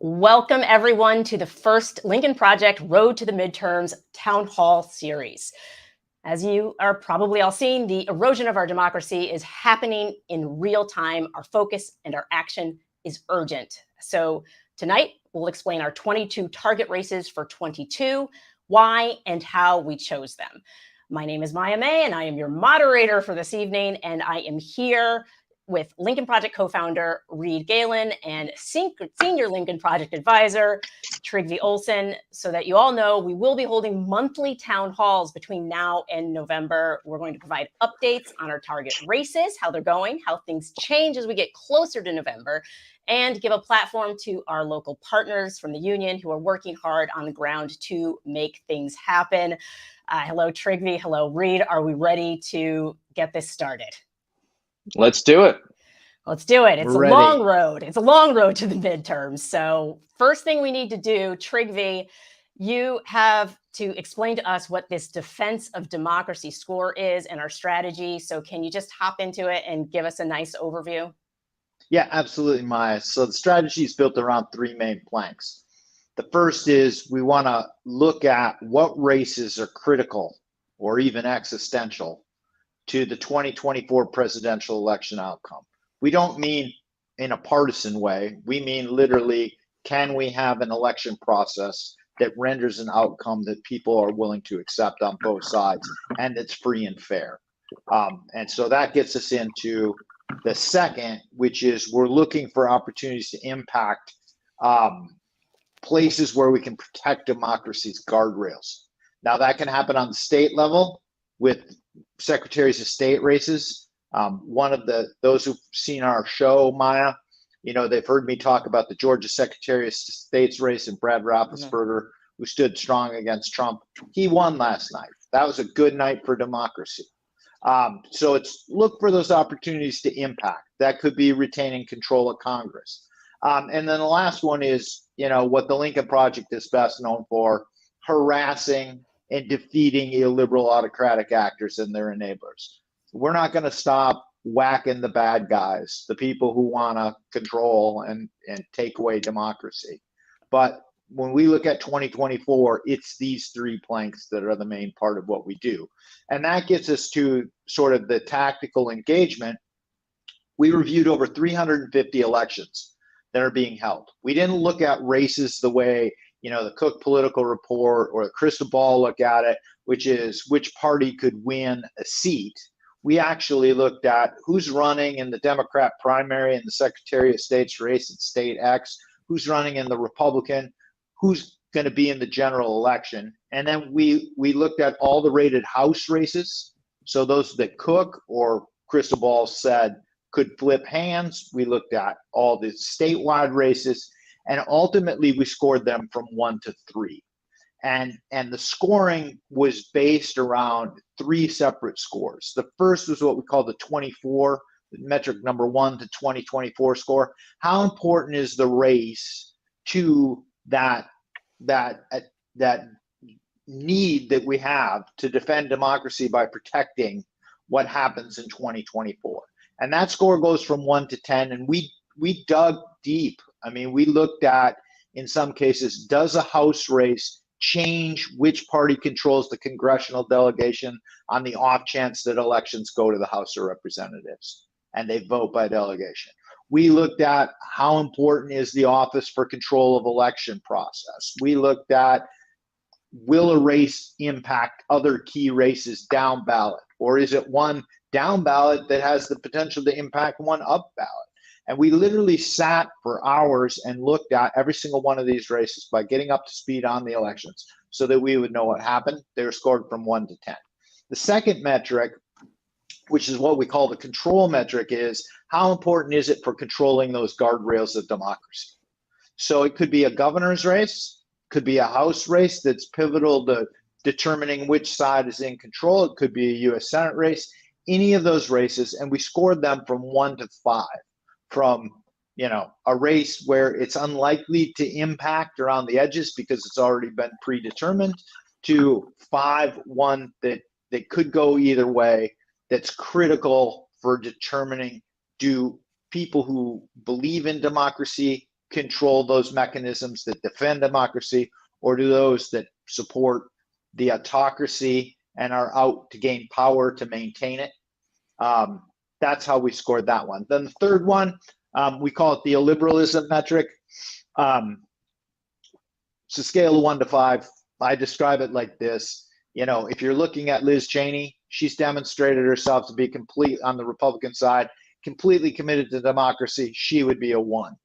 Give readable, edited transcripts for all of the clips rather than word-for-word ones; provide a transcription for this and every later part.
Welcome, everyone, to the first Lincoln Project Road to the Midterms Town Hall series. As you are probably all seeing, the erosion of our democracy is happening in real time. Our focus and our action is urgent. So tonight, we'll explain our 22 target races for 22, why and how we chose them. My name is Maya May, and I am your moderator for this evening, and I am here with Lincoln Project co-founder Reed Galen and senior Lincoln Project advisor Trygve Olsen, so that you all know we will be holding monthly town halls between now and November. We're going to provide updates on our target races, how they're going, how things change as we get closer to November, and give a platform to our local partners from the union who are working hard on the ground to make things happen. Hello, Trygve. Hello, Reed. Are we ready to get this started? Let's do it. Let's do it. It's a long road. It's a long road to the midterms. So first thing we need to do, Trygve, you have to explain to us what this Defense of Democracy score is and our strategy. So can you just hop into it and give us a nice overview? Yeah, absolutely, Maya. So the strategy is built around three main planks. The first is we want to look at what races are critical or even existential to the 2024 presidential election outcome. We don't mean in a partisan way. We mean literally, can we have an election process that renders an outcome that people are willing to accept on both sides and that's free and fair? And so that gets us into the second, which is we're looking for opportunities to impact places where we can protect democracy's guardrails. Now that can happen on the state level with secretaries of state races. One of those who've seen our show, Maya, they've heard me talk about the Georgia Secretary of State's race and Brad Raffensperger, who stood strong against Trump. He won last night. That was a good night for democracy. So it's look for those opportunities to impact. That could be retaining control of Congress. And then the last one is, what the Lincoln Project is best known for, harassing and defeating illiberal autocratic actors and their enablers. We're not going to stop whacking the bad guys, the people who want to control and take away democracy. But when we look at 2024, it's these three planks that are the main part of what we do. And that gets us to sort of the tactical engagement. We reviewed over 350 elections that are being held. We didn't look at races the way the Cook Political Report or the crystal ball look at it, which is which party could win a seat. We actually looked at who's running in the Democrat primary and the Secretary of State's race at State X, who's running in the Republican, who's going to be in the general election. And then we looked at all the rated House races. So those that Cook or crystal ball said could flip hands. We looked at all the statewide races. And ultimately, we scored them from 1 to 3. And the scoring was based around three separate scores. The first was what we call the 24, metric number 1 to 2024 score. How important is the race to that need that we have to defend democracy by protecting what happens in 2024? And that score goes from 1 to 10, and we dug deep. I mean, we looked at, in some cases, does a House race change which party controls the congressional delegation on the off chance that elections go to the House of Representatives and they vote by delegation? We looked at how important is the office for control of election process. We looked at, will a race impact other key races down ballot? Or is it one down ballot that has the potential to impact one up ballot? And we literally sat for hours and looked at every single one of these races by getting up to speed on the elections so that we would know what happened. They were scored from 1 to 10. The second metric, which is what we call the control metric, is how important is it for controlling those guardrails of democracy? So it could be a governor's race, could be a House race that's pivotal to determining which side is in control. It could be a U.S. Senate race, any of those races, and we scored them from 1 to 5. From a race where it's unlikely to impact around the edges because it's already been predetermined, to 5-1 that could go either way, that's critical for determining, do people who believe in democracy control those mechanisms that defend democracy, or do those that support the autocracy and are out to gain power to maintain it. That's how we scored that one. Then the third one, we call it the illiberalism metric. It's a scale of 1 to 5. I describe it like this. You know, if you're looking at Liz Cheney, she's demonstrated herself to be complete on the Republican side, completely committed to democracy. She would be a 1.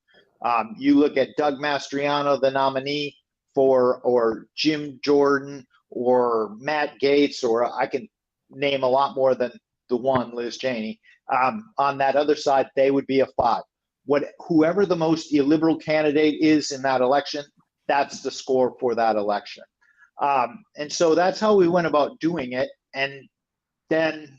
You look at Doug Mastriano, the nominee or Jim Jordan or Matt Gaetz, or I can name a lot more than the 1, Liz Cheney. On that other side, they would be a 5. Whoever the most illiberal candidate is in that election, that's the score for that election. And so that's how we went about doing it. And then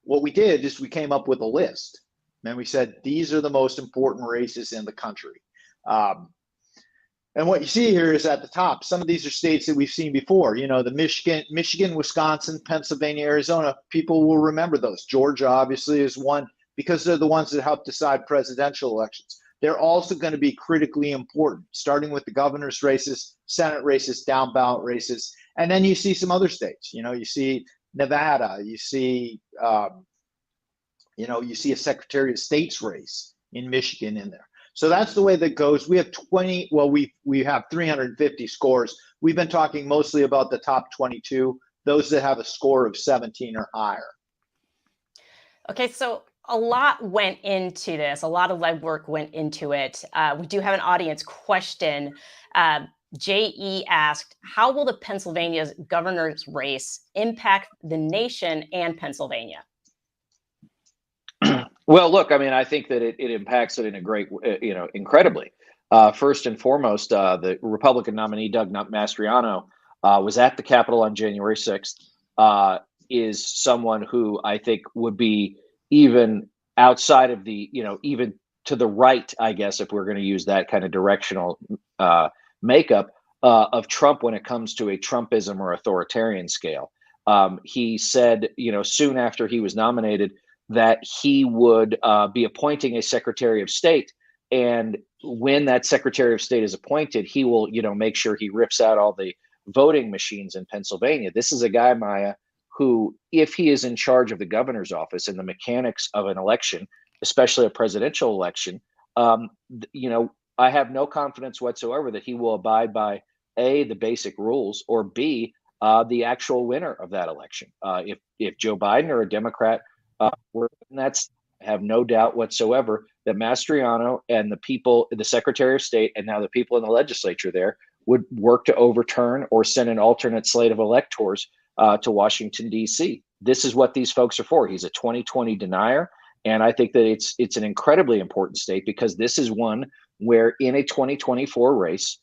what we did is we came up with a list. And we said, these are the most important races in the country. And what you see here is at the top, some of these are states that we've seen before. You know, the Michigan, Wisconsin, Pennsylvania, Arizona, people will remember those. Georgia obviously is one, because they're the ones that help decide presidential elections. They're also going to be critically important, starting with the governor's races, Senate races, down ballot races. And then you see some other states. You know, you see Nevada, you see you see a Secretary of State's race in Michigan in there. So that's the way that goes. We have we have 350 scores. We've been talking mostly about the top 22, those that have a score of 17 or higher. Okay, so a lot went into this. A lot of legwork went into it. We do have an audience question. J.E. asked, how will the Pennsylvania's governor's race impact the nation and Pennsylvania? Well, look, I mean, I think that it impacts it in a great, incredibly. First and foremost, the Republican nominee, Doug Mastriano, was at the Capitol on January 6th, is someone who I think would be even outside of the, even to the right, I guess, if we're going to use that kind of directional makeup of Trump when it comes to a Trumpism or authoritarian scale. He said, soon after he was nominated, that he would be appointing a Secretary of State. And when that Secretary of State is appointed, he will, make sure he rips out all the voting machines in Pennsylvania. This is a guy, Maya, who, if he is in charge of the governor's office and the mechanics of an election, especially a presidential election, I have no confidence whatsoever that he will abide by A, the basic rules, or B, the actual winner of that election. If Joe Biden or a Democrat that's have no doubt whatsoever that Mastriano and the people, the Secretary of State, and now the people in the legislature there would work to overturn or send an alternate slate of electors to Washington, D.C. This is what these folks are for. He's a 2020 denier. And I think that it's an incredibly important state because this is one where in a 2024 race,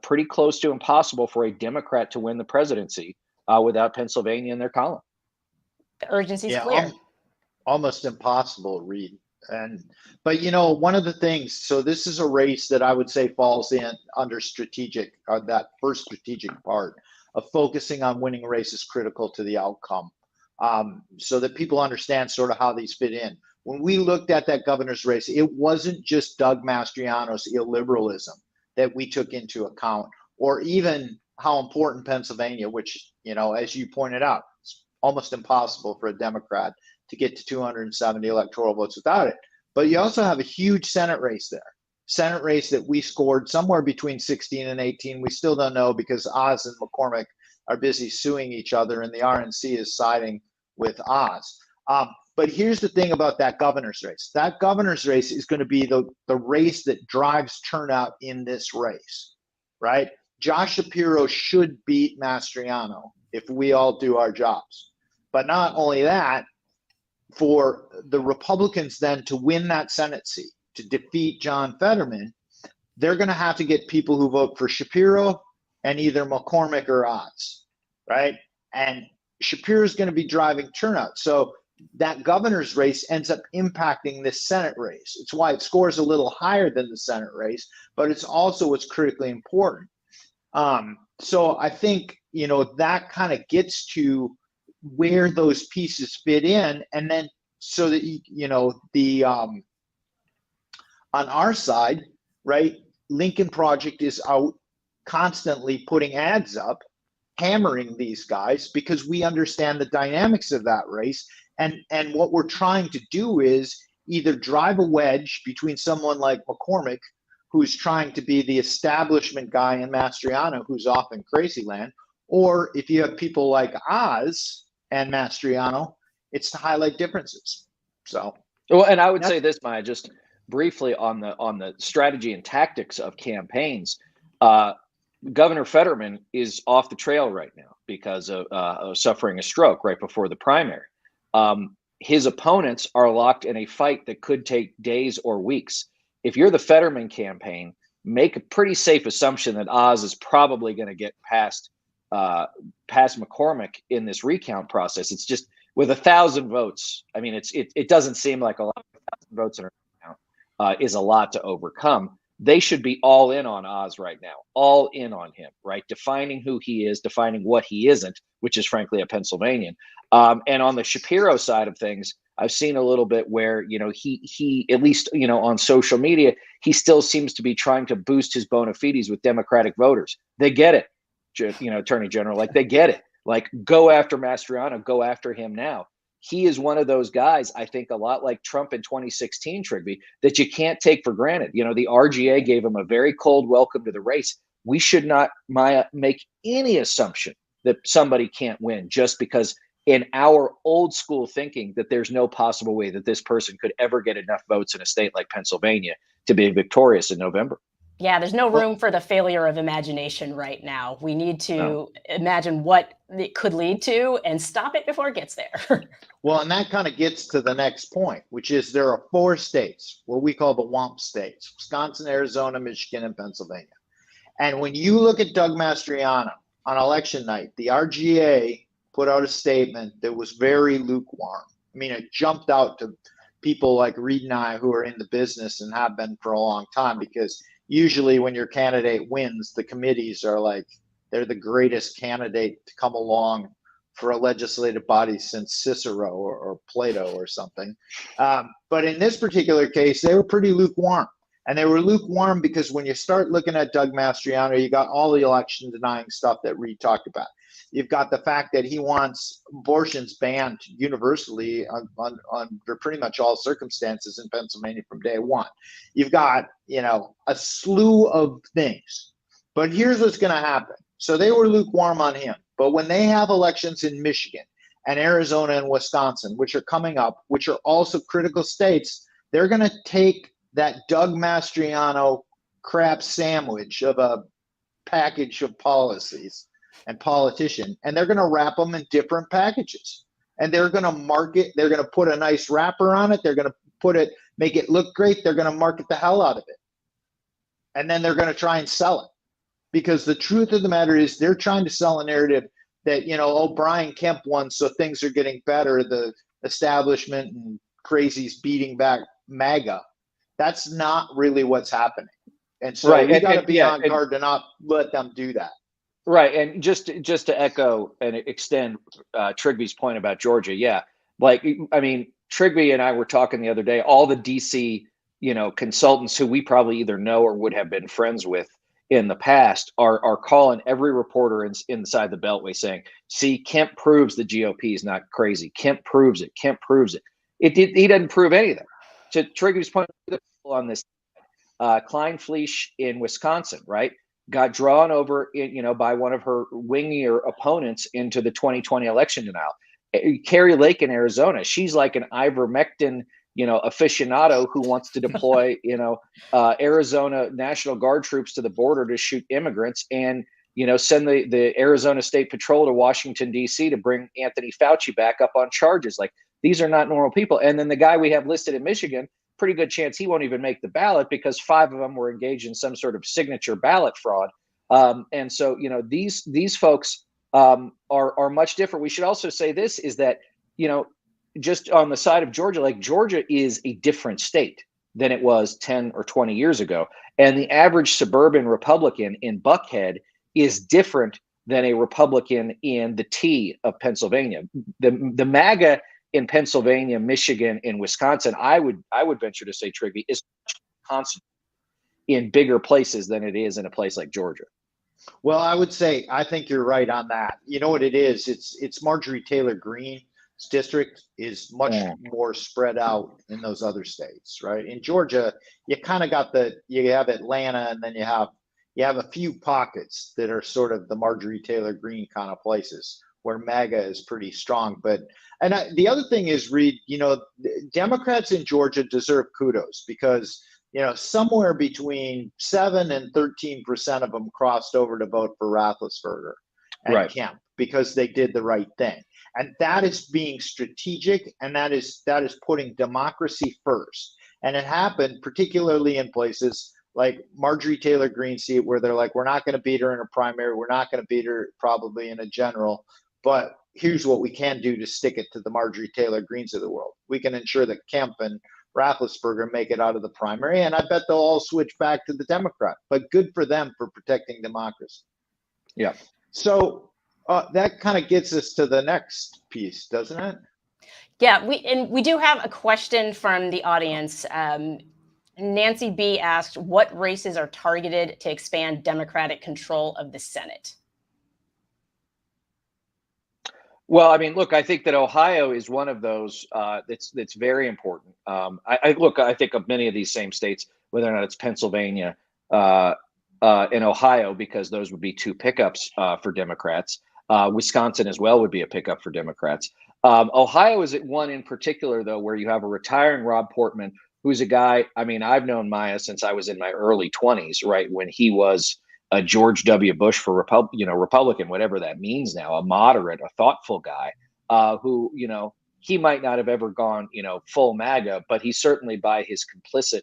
pretty close to impossible for a Democrat to win the presidency without Pennsylvania in their column. The urgency is clear. Almost impossible, Reed. But one of the things, so this is a race that I would say falls in under strategic, or that first strategic part of focusing on winning a race is critical to the outcome, so that people understand sort of how these fit in. When we looked at that governor's race, it wasn't just Doug Mastriano's illiberalism that we took into account, or even how important Pennsylvania, which, as you pointed out, it's almost impossible for a Democrat to get to 270 electoral votes without it. But you also have a huge Senate race there. Senate race that we scored somewhere between 16 and 18. We still don't know because Oz and McCormick are busy suing each other and the RNC is siding with Oz. But here's the thing about that governor's race. That governor's race is going to be the race that drives turnout in this race, right? Josh Shapiro should beat Mastriano if we all do our jobs. But not only that, for the Republicans then to win that Senate seat, to defeat John Fetterman, they're going to have to get people who vote for Shapiro and either McCormick or Oz, right? And Shapiro's going to be driving turnout. So that governor's race ends up impacting this Senate race. It's why it scores a little higher than the Senate race, but it's also what's critically important. So I think, that kind of gets to where those pieces fit in, and then so that On our side, right, Lincoln Project is out constantly putting ads up, hammering these guys because we understand the dynamics of that race. And what we're trying to do is either drive a wedge between someone like McCormick, who's trying to be the establishment guy, in Mastriano, who's off in crazy land, or if you have people like Oz and Mastriano, it's to highlight differences. So, well, and I would say this, Maya, just briefly on the strategy and tactics of campaigns. Governor Fetterman is off the trail right now because of suffering a stroke right before the primary. His opponents are locked in a fight that could take days or weeks. If you're the Fetterman campaign, make a pretty safe assumption that Oz is probably going to get past McCormick in this recount process. It's just with 1,000 votes. I mean, it doesn't seem like a lot. 1,000 votes in a recount is a lot to overcome. They should be all in on Oz right now, all in on him, right? Defining who he is, defining what he isn't, which is frankly a Pennsylvanian. And on the Shapiro side of things, I've seen a little bit where, he at least, on social media, he still seems to be trying to boost his bona fides with Democratic voters. They get it, Attorney General, like they get it. Like, go after Mastriano, go after him now. He is one of those guys, I think, a lot like Trump in 2016, Trigby, that you can't take for granted. The RGA gave him a very cold welcome to the race. We should not, Maya, make any assumption that somebody can't win just because in our old school thinking that there's no possible way that this person could ever get enough votes in a state like Pennsylvania to be victorious in November. Yeah, there's no room for the failure of imagination right now. We need to imagine what it could lead to and stop it before it gets there. Well, and that kind of gets to the next point, which is there are 4 states, what we call the WAMP states: Wisconsin, Arizona, Michigan, and Pennsylvania. And when you look at Doug Mastriano on election night, the RGA put out a statement that was very lukewarm. I mean, it jumped out to people like Reed and I who are in the business and have been for a long time, because usually when your candidate wins, the committees are like, they're the greatest candidate to come along for a legislative body since Cicero or Plato or something. But in this particular case, they were pretty lukewarm. And they were lukewarm because when you start looking at Doug Mastriano, you got all the election denying stuff that Reed talked about. You've got the fact that he wants abortions banned universally under pretty much all circumstances in Pennsylvania from day one. You've got, a slew of things. But here's what's going to happen. So they were lukewarm on him. But when they have elections in Michigan and Arizona and Wisconsin, which are coming up, which are also critical states, they're going to take that Doug Mastriano crap sandwich of a package of policies and politician, and they're going to wrap them in different packages. And they're going to market, they're going to put a nice wrapper on it. They're going to make it look great. They're going to market the hell out of it. And then they're going to try and sell it. Because the truth of the matter is they're trying to sell a narrative that, Brian Kemp won, so things are getting better. The establishment and crazies beating back MAGA. That's not really what's happening. And so we got to be on guard to not let them do that. Right. And just to echo and extend Trigby's point about Georgia. Yeah. Trigby and I were talking the other day, all the DC, consultants who we probably either know or would have been friends with in the past are calling every reporter inside the Beltway saying, see, Kemp proves the GOP is not crazy. Kemp proves it. Kemp proves it. He doesn't prove anything. To Trigby's point on this, Klein Fleisch in Wisconsin, right, got drawn over, by one of her wingier opponents into the 2020 election denial. Carrie Lake in Arizona, she's like an ivermectin, aficionado who wants to deploy, Arizona National Guard troops to the border to shoot immigrants and, send the Arizona State Patrol to Washington, D.C. to bring Anthony Fauci back up on charges. Like, these are not normal people. And then the guy we have listed in Michigan, pretty good chance he won't even make the ballot because 5 of them were engaged in some sort of signature ballot fraud. And so, these folks are much different. We should also say this is that, just on the side of Georgia, like Georgia is a different state than it was 10 or 20 years ago. And the average suburban Republican in Buckhead is different than a Republican in the T of Pennsylvania. The MAGA in Pennsylvania, Michigan, and Wisconsin, I would venture to say, Trigby, is concentrated in bigger places than it is in a place like Georgia. Well, I would say I think you're right on that. You know what it is? It's Marjorie Taylor Greene's district is much more spread out in those other states, right? In Georgia, you kind of got you have Atlanta, and then you have a few pockets that are sort of the Marjorie Taylor Greene kind of places where MAGA is pretty strong. But the other thing is, Reed, Democrats in Georgia deserve kudos because somewhere between 7 and 13% of them crossed over to vote for Roethlisberger and Kemp because they did the right thing. And that is being strategic, and that is putting democracy first. And it happened particularly in places like Marjorie Taylor Greene seat where they're like, we're not going to beat her in a primary. We're not going to beat her probably in a general. But here's what we can do to stick it to the Marjorie Taylor Greenes of the world. We can ensure that Kemp and Roethlisberger make it out of the primary, and I bet they'll all switch back to the Democrat. But good for them for protecting democracy. Yeah. So that kind of gets us to the next piece, doesn't it? Yeah, we do have a question from the audience. Nancy B asked, what races are targeted to expand Democratic control of the Senate? Well, I mean, look, I think that Ohio is one of those that's very important. I think of many of these same states, whether or not it's Pennsylvania and Ohio, because those would be two pickups for Democrats. Wisconsin as well would be a pickup for Democrats. Ohio is one in particular, though, where you have a retiring Rob Portman, who's a guy. I mean, I've known Maya since I was in my early 20s, right, when he was a George W. Bush for Republican, whatever that means now, a moderate, a thoughtful guy who, he might not have ever gone, full MAGA, but he certainly, by his complicit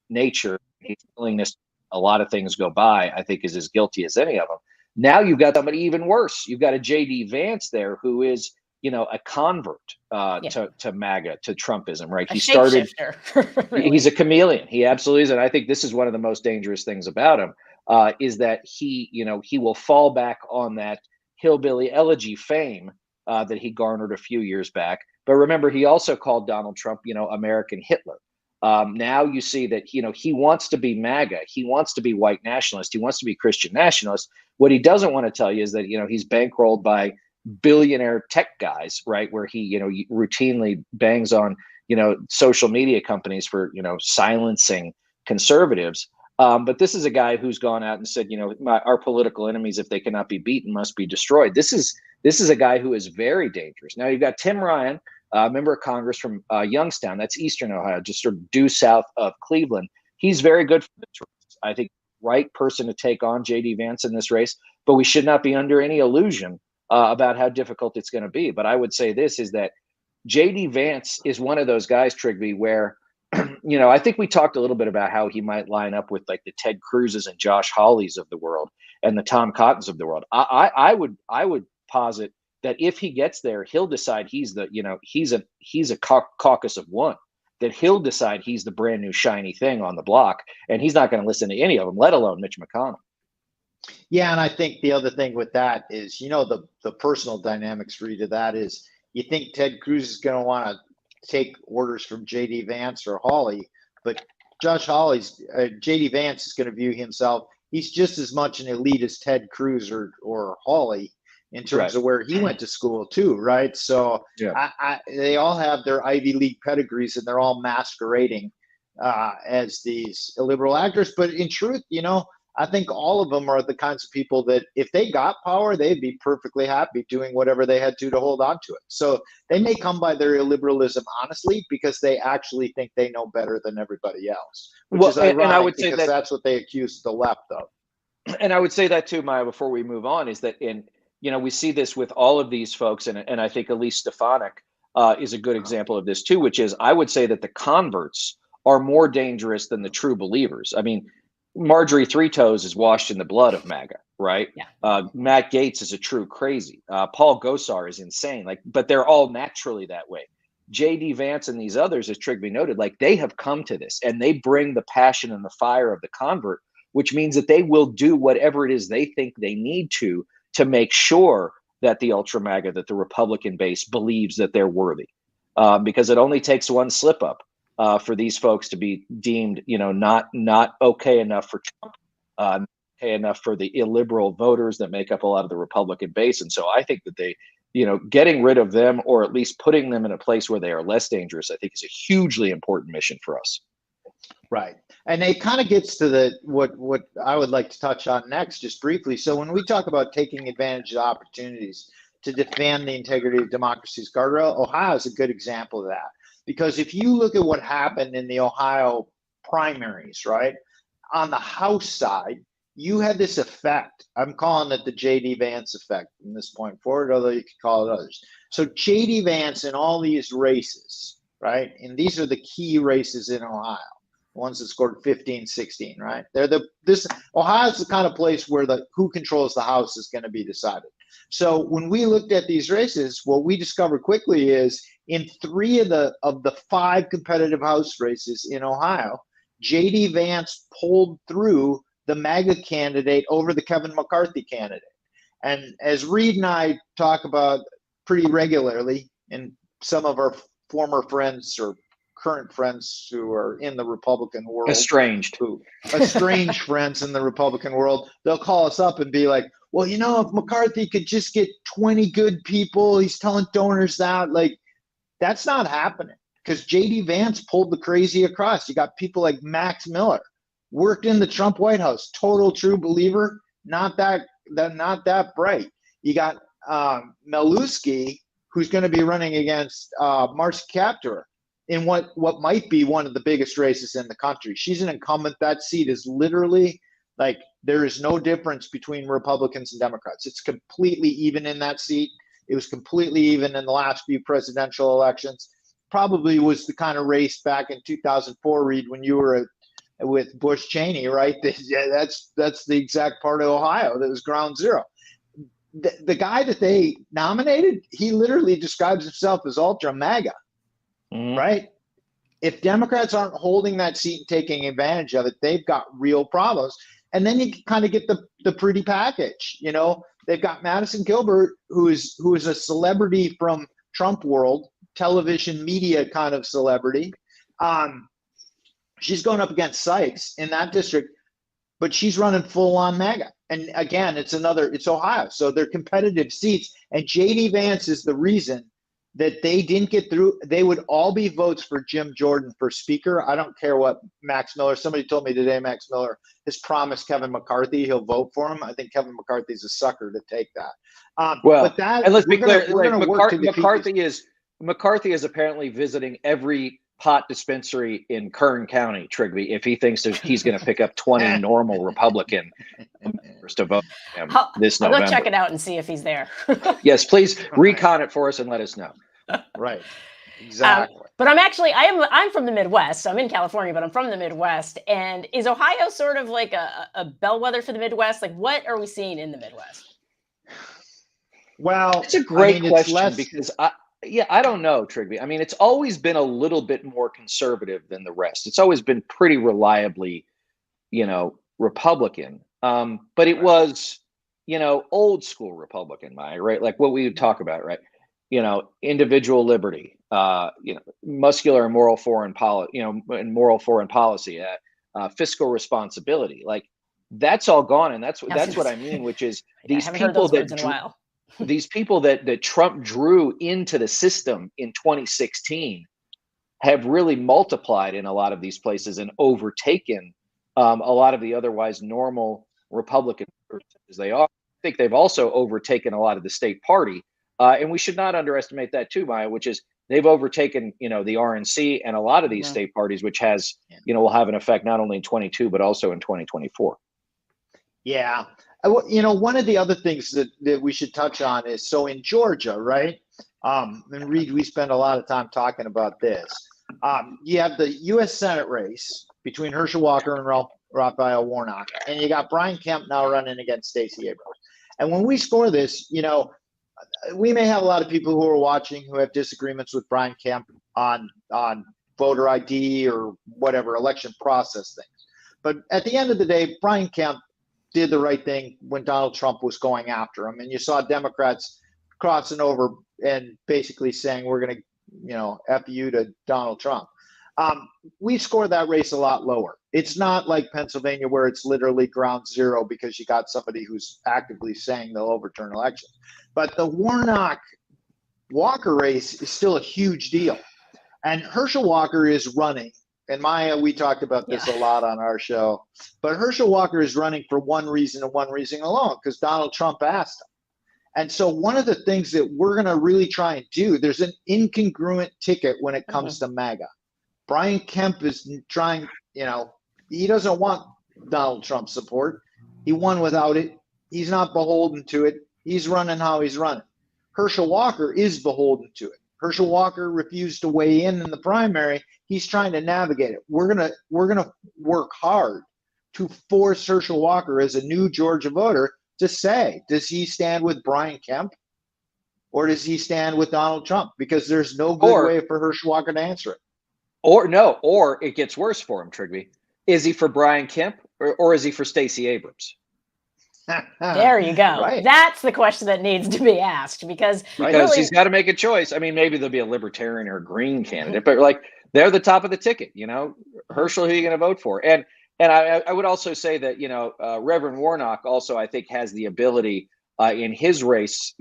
nature, his willingness to let a lot of things go by, I think is as guilty as any of them. Now you've got somebody even worse. You've got a J.D. Vance there who is, a convert to MAGA, to Trumpism, right? He started, really. He's a chameleon. He absolutely is. And I think this is one of the most dangerous things about him. Is that he will fall back on that hillbilly elegy fame that he garnered a few years back. But remember, he also called Donald Trump, American Hitler. Now you see that, he wants to be MAGA. He wants to be white nationalist. He wants to be Christian nationalist. What he doesn't want to tell you is that, he's bankrolled by billionaire tech guys, right? Where he, routinely bangs on, social media companies for, silencing conservatives. But this is a guy who's gone out and said, our political enemies, if they cannot be beaten, must be destroyed. This is a guy who is very dangerous. Now you've got Tim Ryan, member of Congress from Youngstown, that's Eastern Ohio, just sort of due south of Cleveland. He's very good for this race. I think right person to take on J.D. Vance in this race, but we should not be under any illusion about how difficult it's going to be. But I would say this is that J.D. Vance is one of those guys, Trigby, where I think we talked a little bit about how he might line up with like the Ted Cruzes and Josh Hawleys of the world and the Tom Cottons of the world. I would posit that if he gets there, he'll decide he's a caucus of one, that he'll decide he's the brand new shiny thing on the block, and he's not going to listen to any of them, let alone Mitch McConnell. Yeah, and I think the other thing with that is, the personal dynamics read of that is you think Ted Cruz is going to want to take orders from J.D. Vance or Hawley, but J.D. Vance is going to view himself, he's just as much an elite as Ted Cruz or Hawley in terms of where he went to school too, right? So they all have their Ivy League pedigrees and they're all masquerading as these illiberal actors. But in truth, I think all of them are the kinds of people that if they got power, they'd be perfectly happy doing whatever they had to hold on to it. So they may come by their illiberalism honestly because they actually think they know better than everybody else, which is ironic, and I would say because that's what they accuse the left of. And I would say that too, Maya, before we move on, is that we see this with all of these folks, and I think Elise Stefanik is a good example of this too, which is I would say that the converts are more dangerous than the true believers. I mean, Marjorie Three Toes is washed in the blood of MAGA, right? Yeah. Matt Gaetz is a true crazy. Paul Gosar is insane. But they're all naturally that way. J.D. Vance and these others, as Trigby noted, they have come to this and they bring the passion and the fire of the convert, which means that they will do whatever it is they think they need to make sure that the ultra MAGA, that the Republican base believes that they're worthy. Because it only takes one slip up for these folks to be deemed, not okay enough for Trump, okay enough for the illiberal voters that make up a lot of the Republican base. And so I think that they, getting rid of them, or at least putting them in a place where they are less dangerous, I think is a hugely important mission for us. Right. And it kind of gets to what I would like to touch on next, just briefly. So when we talk about taking advantage of opportunities to defend the integrity of democracy's guardrail, Ohio is a good example of that. Because if you look at what happened in the Ohio primaries, right, on the House side, you had this effect. I'm calling it the J.D. Vance effect from this point forward, although you could call it others. So J.D. Vance in all these races, right, and these are the key races in Ohio, the ones that scored 15, 16, right? Ohio's the kind of place where who controls the House is going to be decided. So when we looked at these races, what we discovered quickly is in 3 of the 5 competitive House races in Ohio, J.D. Vance pulled through the MAGA candidate over the Kevin McCarthy candidate. And as Reed and I talk about pretty regularly, and some of our former friends or current friends who are in the Republican world, estranged friends in the Republican world, they'll call us up and be like, well, if McCarthy could just get 20 good people, he's telling donors that, that's not happening, because J.D. Vance pulled the crazy across. You got people like Max Miller, worked in the Trump White House, total true believer, not that bright. You got Melusky, who's going to be running against Marcy Kaptur in what might be one of the biggest races in the country. She's an incumbent. That seat is literally there is no difference between Republicans and Democrats. It's completely even in that seat. It was completely even in the last few presidential elections. Probably was the kind of race back in 2004, Reed, when you were with Bush Cheney, right? That's the exact part of Ohio that was ground zero. The guy that they nominated, he literally describes himself as ultra MAGA, right? If Democrats aren't holding that seat and taking advantage of it, they've got real problems. And then you kind of get the pretty package. They've got Madison Gilbert, who is a celebrity from Trump world, television media kind of celebrity. She's going up against Sykes in that district, but she's running full on MAGA. And again, it's Ohio. So they're competitive seats. And J.D. Vance is the reason that they didn't get through. They would all be votes for Jim Jordan for speaker. I don't care what Max Miller, somebody told me today, Max Miller has promised Kevin McCarthy he'll vote for him. I think Kevin McCarthy's a sucker to take that. And let's be clear, McCarthy is apparently visiting every pot dispensary in Kern County, Trigby, if he thinks he's going to pick up 20 normal Republican members to vote for him this November. I'll go check it out and see if he's there. Yes, please recon it for us and let us know. Right. Exactly. But I'm from the Midwest. So I'm in California, but I'm from the Midwest. And is Ohio sort of like a bellwether for the Midwest? What are we seeing in the Midwest? Well, it's a great question because I don't know, Trigby. I mean, it's always been a little bit more conservative than the rest. It's always been pretty reliably, Republican. But it was, old school Republican, right? Like what we would talk about, right? Individual liberty, muscular and moral foreign policy, and moral foreign policy, fiscal responsibility. That's all gone, and that's what I mean, which is these people these people that Trump drew into the system in 2016 have really multiplied in a lot of these places and overtaken a lot of the otherwise normal Republican as they are. I think they've also overtaken a lot of the state party. And we should not underestimate that too, Maya, which is they've overtaken, the RNC and a lot of these state parties, which has, will have an effect not only in 22, but also in 2024. Yeah. One of the other things that we should touch on is, so in Georgia, right? And Reed, we spend a lot of time talking about this. You have the U.S. Senate race between Herschel Walker and Raphael Warnock, and you got Brian Kemp now running against Stacey Abrams. And when we score this, we may have a lot of people who are watching who have disagreements with Brian Kemp on voter ID or whatever election process things. But at the end of the day, Brian Kemp did the right thing when Donald Trump was going after him. And you saw Democrats crossing over and basically saying, we're going to, F you to Donald Trump. We score that race a lot lower. It's not like Pennsylvania where it's literally ground zero because you got somebody who's actively saying they'll overturn elections. But the Warnock-Walker race is still a huge deal. And Herschel Walker is running. And Maya, we talked about this a lot on our show. But Herschel Walker is running for one reason and one reason alone, because Donald Trump asked him. And so one of the things that we're going to really try and do, there's an incongruent ticket when it comes to MAGA. Brian Kemp is trying, he doesn't want Donald Trump support. He won without it. He's not beholden to it. He's running how he's running. Herschel Walker is beholden to it. Herschel Walker refused to weigh in the primary. He's trying to navigate it. We're gonna work hard to force Herschel Walker as a new Georgia voter to say, does he stand with Brian Kemp or does he stand with Donald Trump? Because there's no good way for Herschel Walker to answer it. Or it gets worse for him, Trigby. Is he for Brian Kemp or is he for Stacey Abrams? There you go. Right. That's the question that needs to be asked because really, he's got to make a choice. I mean, maybe there'll be a libertarian or a green candidate, but like they're the top of the ticket. Herschel, who are you going to vote for? And I would also say that Reverend Warnock also I think has the ability in his race,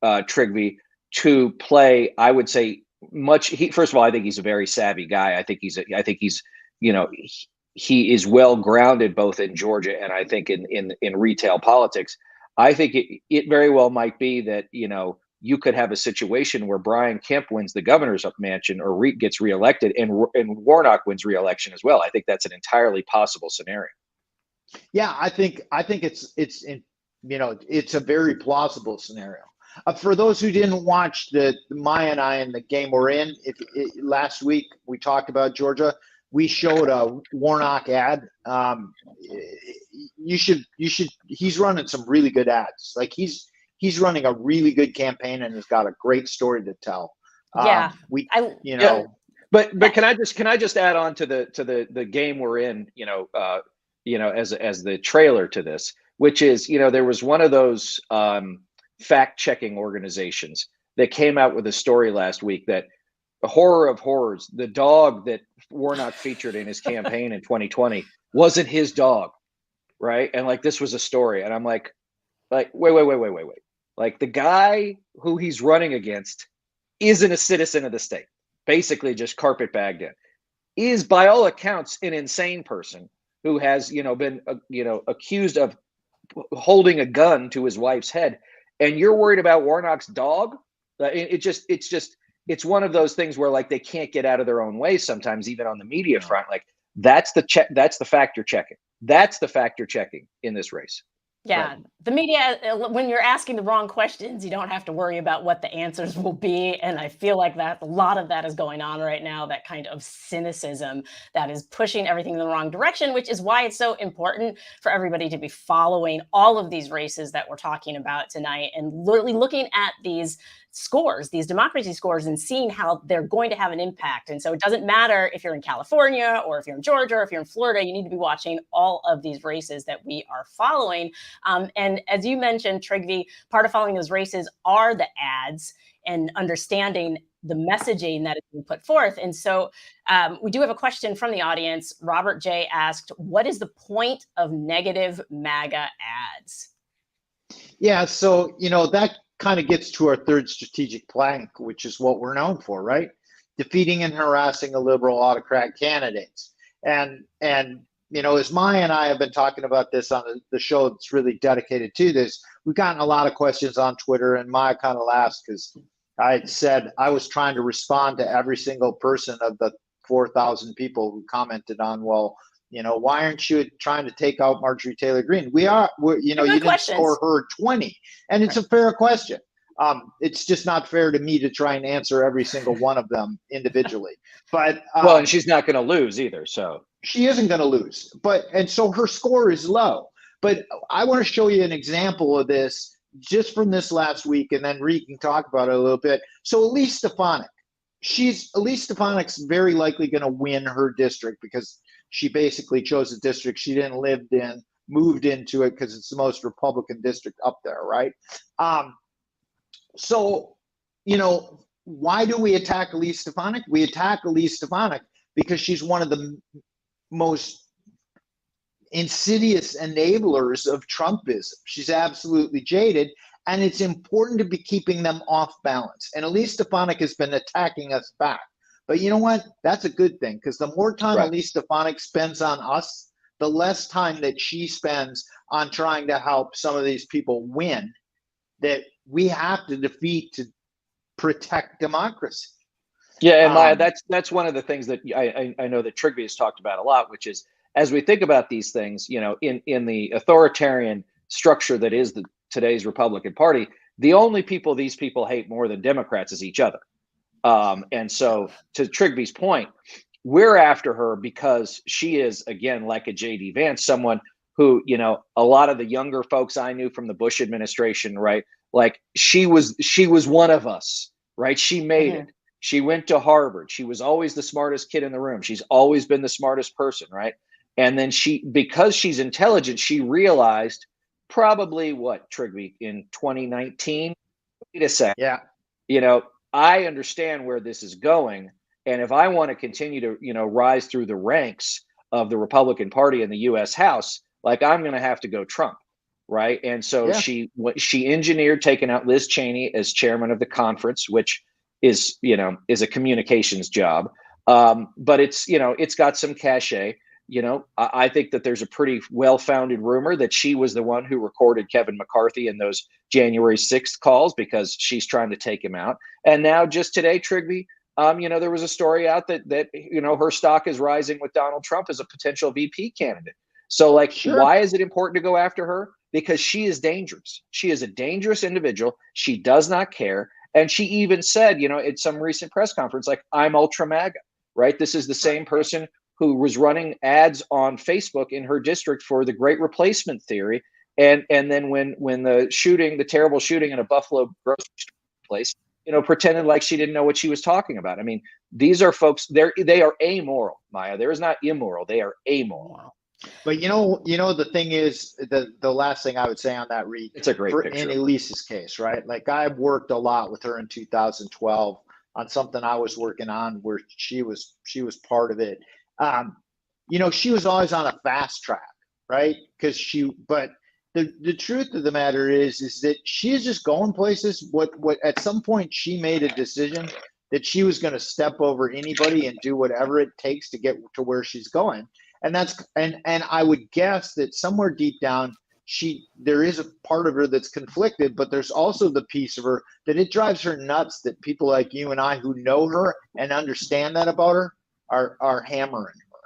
Trigby, to play. I would say first of all, I think he's a very savvy guy. I think he's he is well grounded both in Georgia and I think in retail politics. I think it very well might be that you could have a situation where Brian Kemp wins the governor's mansion or gets reelected, and Warnock wins reelection as well. I think that's an entirely possible scenario. Yeah, I think it's a very plausible scenario. For those who didn't watch Maya and I in the game we're in, last week we talked about Georgia. We showed a Warnock ad. He's running some really good ads. Like he's running a really good campaign and has got a great story to tell. Yeah. But can I just add on to the game we're in, as the trailer to this, which is, there was one of those fact-checking organizations that came out with a story last week that horror of horrors, the dog that Warnock featured in his campaign in 2020 wasn't his dog, right? And like this was a story, and I'm like, wait. Like the guy who he's running against isn't a citizen of the state, basically just carpetbagged in, is by all accounts an insane person who has been accused of holding a gun to his wife's head, and you're worried about Warnock's dog? It's one of those things where like they can't get out of their own way sometimes, even on the media front. Like that's the factor checking. That's the factor checking in this race. Yeah, right. The media, when you're asking the wrong questions, you don't have to worry about what the answers will be. And I feel like that a lot of that is going on right now, that kind of cynicism that is pushing everything in the wrong direction, which is why it's so important for everybody to be following all of these races that we're talking about tonight and literally looking at these scores, these democracy scores, and seeing how they're going to have an impact. And so it doesn't matter if you're in California or if you're in Georgia or if you're in Florida, you need to be watching all of these races that we are following. And as you mentioned, Trigby, part of following those races are the ads and understanding the messaging that is being put forth. And so we do have a question from the audience. Robert J. asked, what is the point of negative MAGA ads? Yeah, so, that kind of gets to our third strategic plank, which is what we're known for, right? Defeating and harassing illiberal autocrat candidates. And as Maya and I have been talking about this on the show that's really dedicated to this, we've gotten a lot of questions on Twitter, and Maya kind of laughs because I had said I was trying to respond to every single person of the 4,000 people who commented on, well, why aren't you trying to take out Marjorie Taylor Greene? You didn't score her 20. And it's a fair question. It's just not fair to me to try and answer every single one of them individually. But and she's not going to lose either. So she isn't going to lose. And so her score is low. But I want to show you an example of this just from this last week, and then Reed can talk about it a little bit. So Elise Stefanik. Elise Stefanik's very likely going to win her district because she basically chose a district she didn't live in, moved into it because it's the most Republican district up there, right? So, why do we attack Elise Stefanik? We attack Elise Stefanik because she's one of the most insidious enablers of Trumpism. She's absolutely jaded, and it's important to be keeping them off balance. And Elise Stefanik has been attacking us back. But you know what? That's a good thing, because the more time Elise Stefanik spends on us, the less time that she spends on trying to help some of these people win that we have to defeat to protect democracy. Yeah, and Maya, that's one of the things that I know that Trigby has talked about a lot, which is as we think about these things, you know, in the authoritarian structure that is today's Republican Party, the only people these people hate more than Democrats is each other. And so to Trigby's point, we're after her because she is, again, like a JD Vance, someone who, you know, a lot of the younger folks I knew from the Bush administration, right? Like she was one of us, right? She made it. She went to Harvard. She was always the smartest kid in the room. She's always been the smartest person, right? And then because she's intelligent, she realized probably what, Trigby, in 2019, wait a second. Yeah. You know, I understand where this is going. And if I want to continue to, you know, rise through the ranks of the Republican Party in the US House, like I'm going to have to go Trump. Right. And so she engineered taking out Liz Cheney as chairman of the conference, which is, you know, is a communications job. But it's, you know, it's got some cachet. You know, I think that there's a pretty well-founded rumor that she was the one who recorded Kevin McCarthy in those January 6th calls because she's trying to take him out. And now just today, Trigby, you know, there was a story out that, you know, her stock is rising with Donald Trump as a potential VP candidate. So like, why is it important to go after her? Because she is dangerous. She is a dangerous individual. She does not care. And she even said, you know, at some recent press conference, like, I'm ultra MAGA, right? This is the same person who was running ads on Facebook in her district for the Great Replacement theory. And then when the terrible shooting in a Buffalo grocery store place, you know, pretended like she didn't know what she was talking about. I mean, these are folks, they are amoral, Maya. There is not immoral. They are amoral. But you know, the thing is, the last thing I would say on that, Reed, it's a great picture. In Elise's case, right? Like I worked a lot with her in 2012 on something I was working on where she was part of it. You know, she was always on a fast track, right? But the truth of the matter is that she is just going places. What at some point she made a decision that she was going to step over anybody and do whatever it takes to get to where she's going. And I would guess that somewhere deep down, there is a part of her that's conflicted, but there's also the piece of her that it drives her nuts that people like you and I who know her and understand that about her are hammering her.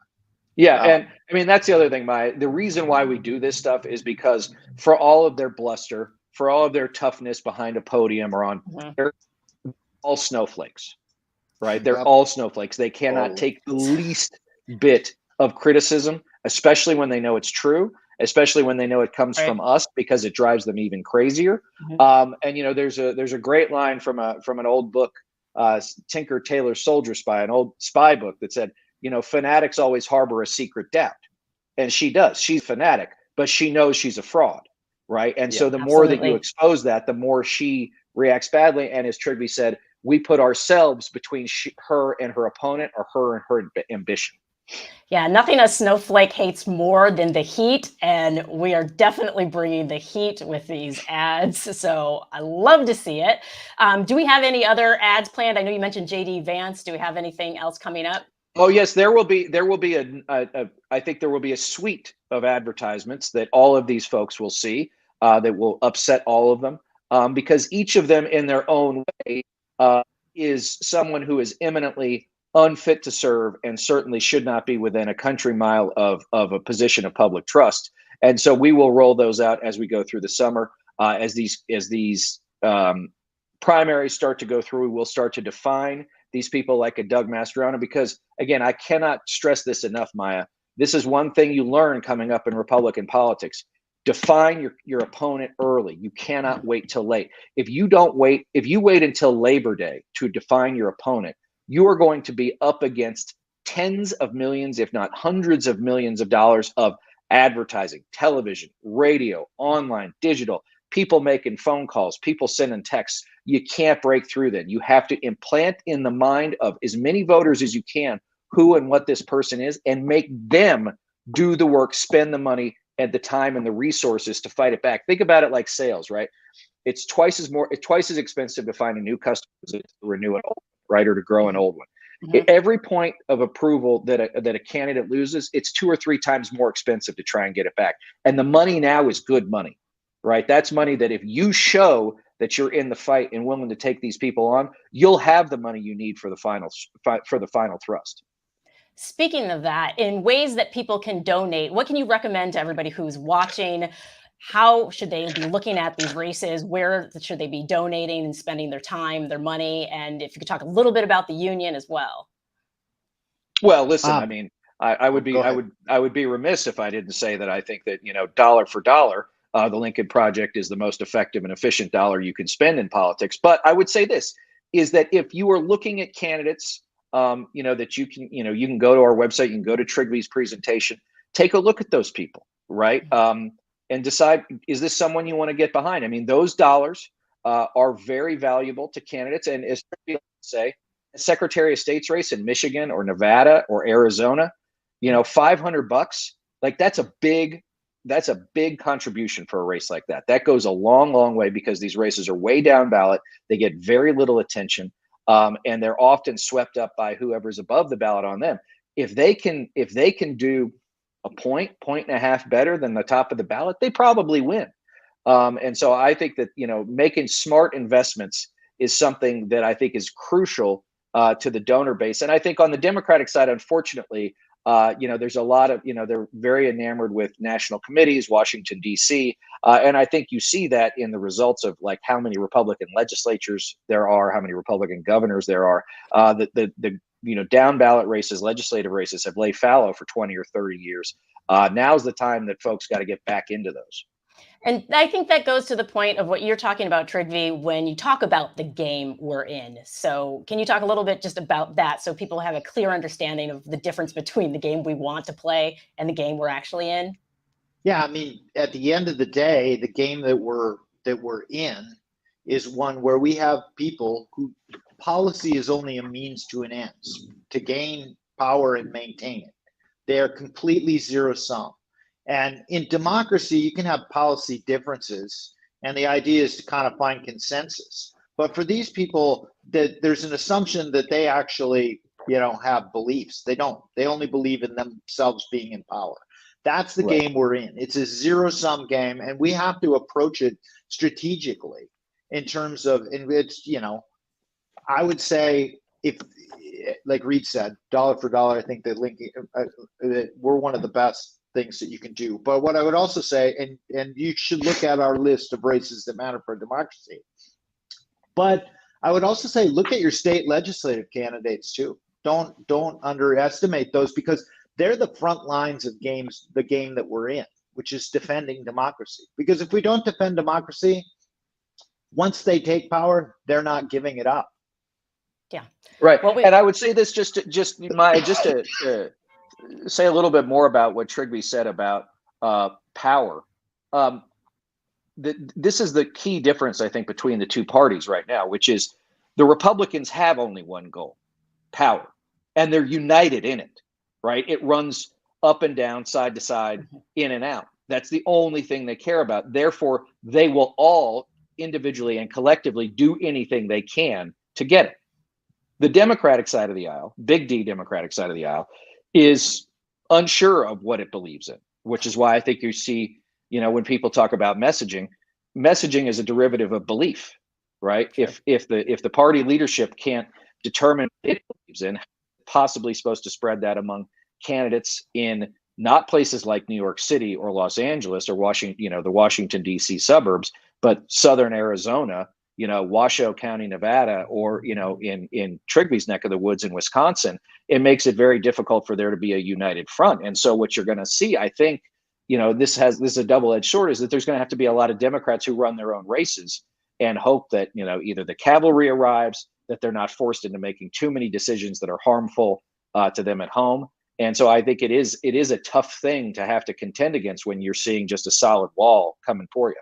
Yeah, and I mean that's the other thing, the reason why we do this stuff is because for all of their bluster, for all of their toughness behind a podium or on, they're all snowflakes, right? They're all snowflakes. They cannot take the least bit of criticism, especially when they know it's true, especially when they know it comes from us, because it drives them even crazier. And you know, there's a great line from an old book, Tinker Tailor Soldier Spy, an old spy book that said, you know, fanatics always harbor a secret doubt, and she does. She's a fanatic, but she knows she's a fraud, right? And so the more that you expose that, the more she reacts badly. And as Trigby said, we put ourselves between her and her opponent, or her and her ambition. Yeah, nothing a snowflake hates more than the heat, and we are definitely bringing the heat with these ads. So I love to see it. Do we have any other ads planned? I know you mentioned JD Vance. Do we have anything else coming up? Oh yes, there will be I think there will be a suite of advertisements that all of these folks will see that will upset all of them, because each of them in their own way is someone who is eminently unfit to serve and certainly should not be within a country mile of a position of public trust. And so we will roll those out as we go through the summer. As these primaries start to go through, we'll start to define these people like a Doug Mastriano, because again, I cannot stress this enough, Maya. This is one thing you learn coming up in Republican politics. Define your opponent early. You cannot wait till late. If you wait until Labor Day to define your opponent, you are going to be up against tens of millions, if not hundreds of millions of dollars of advertising, television, radio, online, digital, people making phone calls, people sending texts. You can't break through that. You have to implant in the mind of as many voters as you can who and what this person is and make them do the work, spend the money and the time and the resources to fight it back. Think about it like sales, right? It's twice as expensive to find a new customer as it is to renew an old one, right? Or to grow an old one. Mhm. Every point of approval that a candidate loses, it's 2 or 3 times more expensive to try and get it back. And the money now is good money, right? That's money that if you show that you're in the fight and willing to take these people on, you'll have the money you need for the final thrust. Speaking of that, in ways that people can donate, what can you recommend to everybody who's watching? How should they be looking at these races? Where should they be donating and spending their time, their money? And if you could talk a little bit about the union as well. Well, listen, I mean, I would go ahead. be remiss if I didn't say that I think that, dollar for dollar, the Lincoln Project is the most effective and efficient dollar you can spend in politics. But I would say this is that if you are looking at candidates, that you can go to our website, you can go to Trigby's presentation, take a look at those people, right? And decide, is this someone you want to get behind? I mean, those dollars are very valuable to candidates. And as Trigby say, a Secretary of State's race in Michigan or Nevada or Arizona, $500, like that's a big contribution for a race like that. That goes a long, long way because these races are way down ballot. They get very little attention. And they're often swept up by whoever's above the ballot on them. If they can do a point and a half better than the top of the ballot, they probably win. And so I think that, making smart investments is something that I think is crucial to the donor base. And I think on the Democratic side, unfortunately, there's a lot of, they're very enamored with national committees, Washington, D.C. And I think you see that in the results of like how many Republican legislatures there are, how many Republican governors there are. The down ballot races, legislative races have laid fallow for 20 or 30 years. Now's the time that folks got to get back into those. And I think that goes to the point of what you're talking about, Trigby, when you talk about the game we're in. So can you talk a little bit just about that so people have a clear understanding of the difference between the game we want to play and the game we're actually in? Yeah, I mean, at the end of the day, the game that we're in is one where we have people who policy is only a means to an end, to gain power and maintain it. They are completely zero sum. And in democracy, you can have policy differences, and the idea is to kind of find consensus. But for these people, there's an assumption that they actually, have beliefs. They don't. They only believe in themselves being in power. That's the game we're in. It's a zero-sum game, and we have to approach it strategically in terms of, and it's, I would say if, like Reed said, dollar for dollar, I think that Lincoln, that we're one of the best things that you can do. But what I would also say, and you should look at our list of races that matter for democracy. But I would also say, look at your state legislative candidates too. Don't underestimate those because they're the front lines of the game that we're in, which is defending democracy. Because if we don't defend democracy, once they take power, they're not giving it up. Yeah. Right. And I would say this just to say a little bit more about what Trigby said about power. This is the key difference, I think, between the two parties right now, which is the Republicans have only one goal, power, and they're united in it, right? It runs up and down, side to side, in and out. That's the only thing they care about. Therefore, they will all individually and collectively do anything they can to get it. The Democratic side of the aisle, big D Democratic side of the aisle, is unsure of what it believes in, which is why I think you see, when people talk about messaging is a derivative of belief, right? Sure. If the party leadership can't determine what it believes in, possibly supposed to spread that among candidates in not places like New York City or Los Angeles or Washington, the Washington, D.C. suburbs, but Southern Arizona, Washoe County, Nevada, or, in Trigby's neck of the woods in Wisconsin, it makes it very difficult for there to be a united front. And so what you're going to see, I think, this is a double-edged sword, is that there's going to have to be a lot of Democrats who run their own races and hope that, either the cavalry arrives, that they're not forced into making too many decisions that are harmful to them at home. And so I think it is a tough thing to have to contend against when you're seeing just a solid wall coming for you.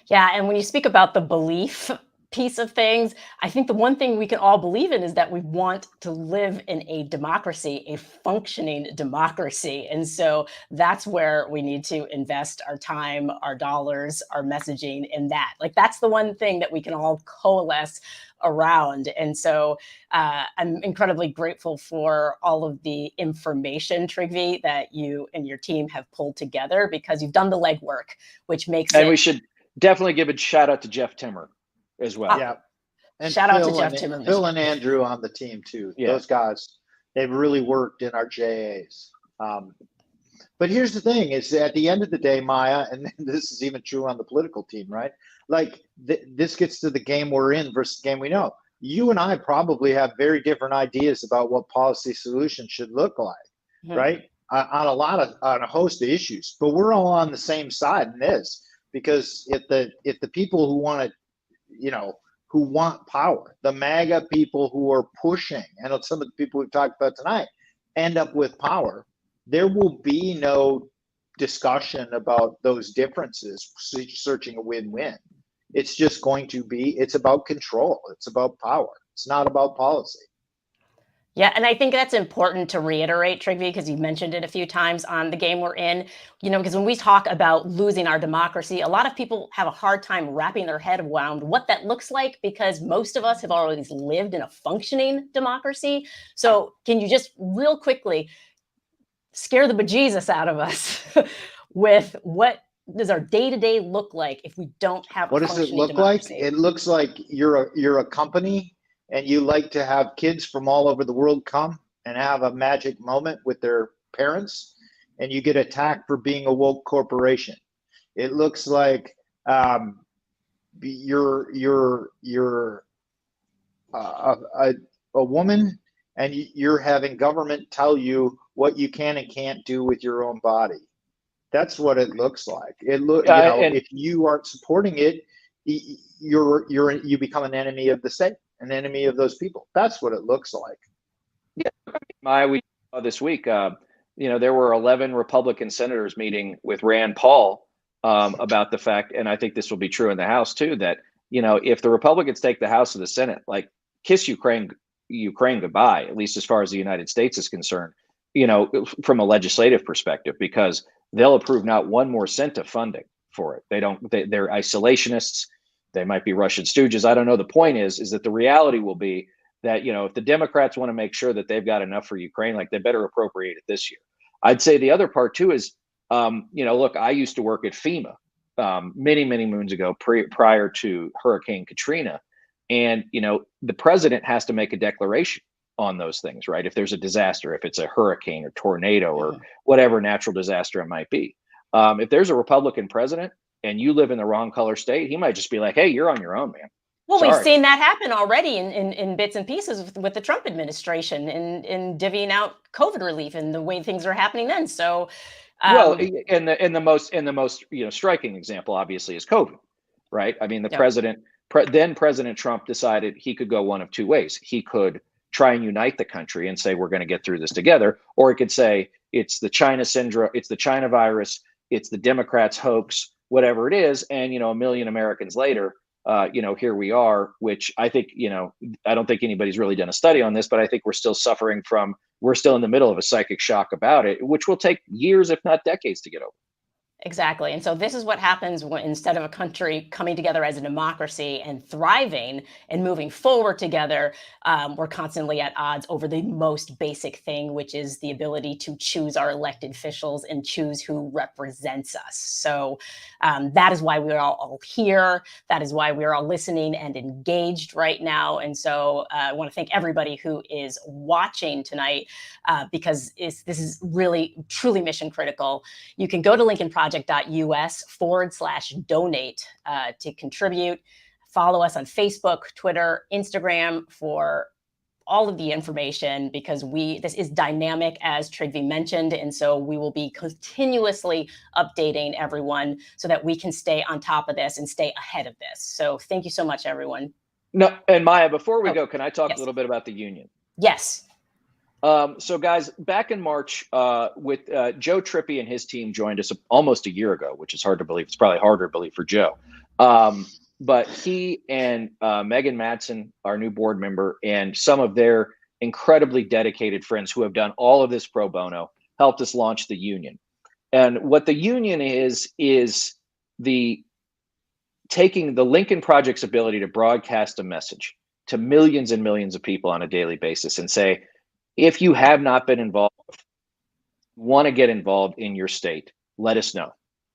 Yeah, and when you speak about the belief piece of things. I think the one thing we can all believe in is that we want to live in a democracy, a functioning democracy. And so that's where we need to invest our time, our dollars, our messaging in that. Like, that's the one thing that we can all coalesce around. And so I'm incredibly grateful for all of the information, Trygve, that you and your team have pulled together, because you've done the legwork, which makes and we should definitely give a shout out to Jeff Timmer as well. Yeah. And shout out to Jeff Timmer. Phil and Andrew on the team too. Yeah. Those guys, they've really worked in our JAs. But here's the thing: is at the end of the day, Maya, and this is even true on the political team, right? Like this gets to the game we're in versus the game we know. You and I probably have very different ideas about what policy solutions should look like, right? On a host of issues, but we're all on the same side in this, because if the people who want to, who want power, the MAGA people who are pushing, and some of the people we've talked about tonight, end up with power, there will be no discussion about those differences, searching a win-win. It's just going to be, it's about control. It's about power. It's not about policy. Yeah, and I think that's important to reiterate, Trygve, because you mentioned it a few times on the game we're in, because when we talk about losing our democracy, a lot of people have a hard time wrapping their head around what that looks like, because most of us have always lived in a functioning democracy. So can you just real quickly scare the bejesus out of us with what does our day-to-day look like if we don't have what a does it functioning look democracy? like? It looks like you're a company, and you like to have kids from all over the world come and have a magic moment with their parents, and you get attacked for being a woke corporation. It looks like you're a woman, and you're having government tell you what you can and can't do with your own body. That's what it looks like. If you aren't supporting it, you become an enemy of the state, an enemy of those people. That's what it looks like. Yeah, we saw this week. There were 11 Republican senators meeting with Rand Paul about the fact, and I think this will be true in the House too, that if the Republicans take the House or the Senate, like, kiss Ukraine goodbye, at least as far as the United States is concerned. From a legislative perspective, because they'll approve not one more cent of funding for it. They're isolationists. They might be Russian stooges. I don't know. The point is that the reality will be that, if the Democrats want to make sure that they've got enough for Ukraine, like, they better appropriate it this year. I'd say the other part too is, look, I used to work at FEMA many, many moons ago, prior to Hurricane Katrina. And, the president has to make a declaration on those things, right? If there's a disaster, if it's a hurricane or tornado or whatever natural disaster it might be. If there's a Republican president and you live in the wrong color state, he might just be like, hey, you're on your own, man. Well, we've seen that happen already in bits and pieces with the Trump administration in divvying out COVID relief and the way things are happening then. So, and the most striking example, obviously, is COVID, right? I mean, the president, then President Trump decided he could go one of two ways. He could try and unite the country and say, we're going to get through this together. Or it could say, it's the China syndrome, it's the China virus, it's the Democrats' hoax, whatever it is. And, a million Americans later, here we are, which I think, I don't think anybody's really done a study on this, but I think we're still we're still in the middle of a psychic shock about it, which will take years, if not decades, to get over. Exactly. And so this is what happens when, instead of a country coming together as a democracy and thriving and moving forward together, we're constantly at odds over the most basic thing, which is the ability to choose our elected officials and choose who represents us. So that is why we're all here. That is why we're all listening and engaged right now. And so I want to thank everybody who is watching tonight, because this is really, truly mission critical. You can go to LincolnProject.us/donate to contribute. Follow us on Facebook, Twitter, Instagram for all of the information, because this is dynamic, as Trygve mentioned. And so we will be continuously updating everyone so that we can stay on top of this and stay ahead of this. So thank you so much, everyone. No, and Maya, before we go, can I talk a little bit about the union? Yes. So guys, back in March, with Joe Trippi and his team joined us almost a year ago, which is hard to believe. It's probably harder to believe for Joe. but he and Megan Madsen, our new board member, and some of their incredibly dedicated friends who have done all of this pro bono helped us launch the union. And what the union is the taking the Lincoln Project's ability to broadcast a message to millions and millions of people on a daily basis and say, if you have not been involved, want to get involved in your state, let us know,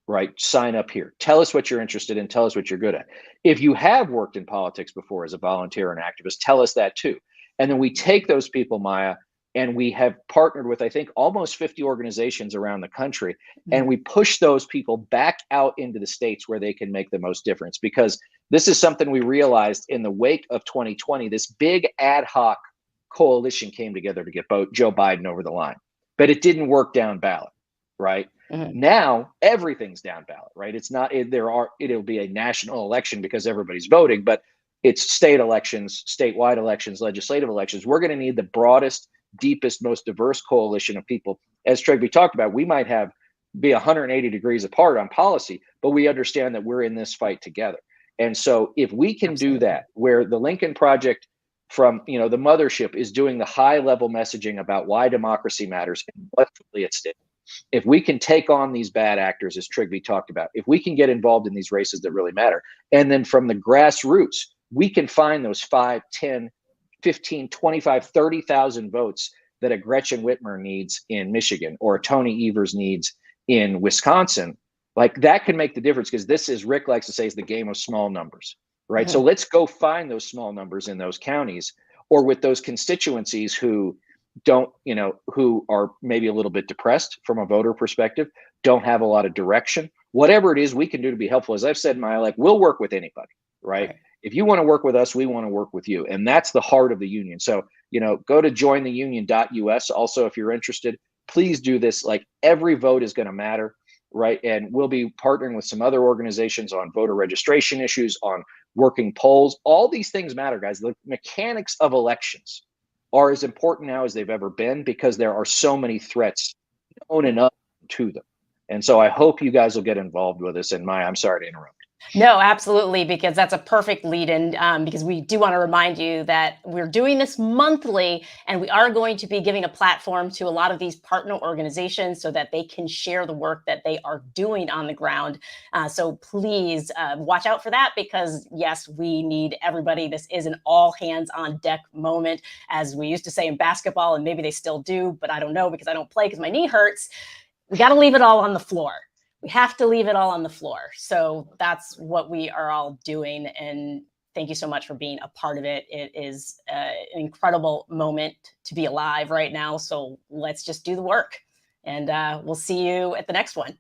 right? Sign up here. Tell us what you're interested in. Tell us what you're good at. If you have worked in politics before as a volunteer or an activist, tell us that too. And then we take those people, Maya, and we have partnered with, I think, almost 50 organizations around the country. And we push those people back out into the states where they can make the most difference. Because this is something we realized in the wake of 2020, this big ad hoc coalition came together to get Joe Biden over the line. But it didn't work down ballot, right? Now everything's down ballot, right? It's not, it'll be a national election because everybody's voting, but it's state elections, statewide elections, legislative elections. We're going to need the broadest, deepest, most diverse coalition of people. As Trigby talked about, we might be 180 degrees apart on policy, but we understand that we're in this fight together. And so if we can do that, where the Lincoln Project from, the mothership is doing the high level messaging about why democracy matters and what's really at stake. If we can take on these bad actors, as Trigby talked about, if we can get involved in these races that really matter, and then from the grassroots, we can find those 5, 10, 15, 25, 30,000 votes that a Gretchen Whitmer needs in Michigan or a Tony Evers needs in Wisconsin. Like that can make the difference, because this, as Rick likes to say, is the game of small numbers, right? So let's go find those small numbers in those counties or with those constituencies who don't, who are maybe a little bit depressed from a voter perspective, don't have a lot of direction. Whatever it is we can do to be helpful. As I've said, Maya, we'll work with anybody, right? If you want to work with us, we want to work with you. And that's the heart of the union. So, go to jointheunion.us. Also, if you're interested, please do this. Like every vote is going to matter, right? And we'll be partnering with some other organizations on voter registration issues, on working polls. All these things matter, guys. The mechanics of elections are as important now as they've ever been because there are so many threats known and unknown to them. And so I hope you guys will get involved with us. And Maya, I'm sorry to interrupt. No, absolutely, because that's a perfect lead-in, because we do want to remind you that we're doing this monthly, and we are going to be giving a platform to a lot of these partner organizations so that they can share the work that they are doing on the ground. So please watch out for that, because yes, we need everybody. This is an all hands on deck moment, as we used to say in basketball, and maybe they still do, but I don't know because I don't play because my knee hurts. We got to leave it all on the floor. We have to leave it all on the floor. So that's what we are all doing. And thank you so much for being a part of it. It is an incredible moment to be alive right now. So let's just do the work. And we'll see you at the next one.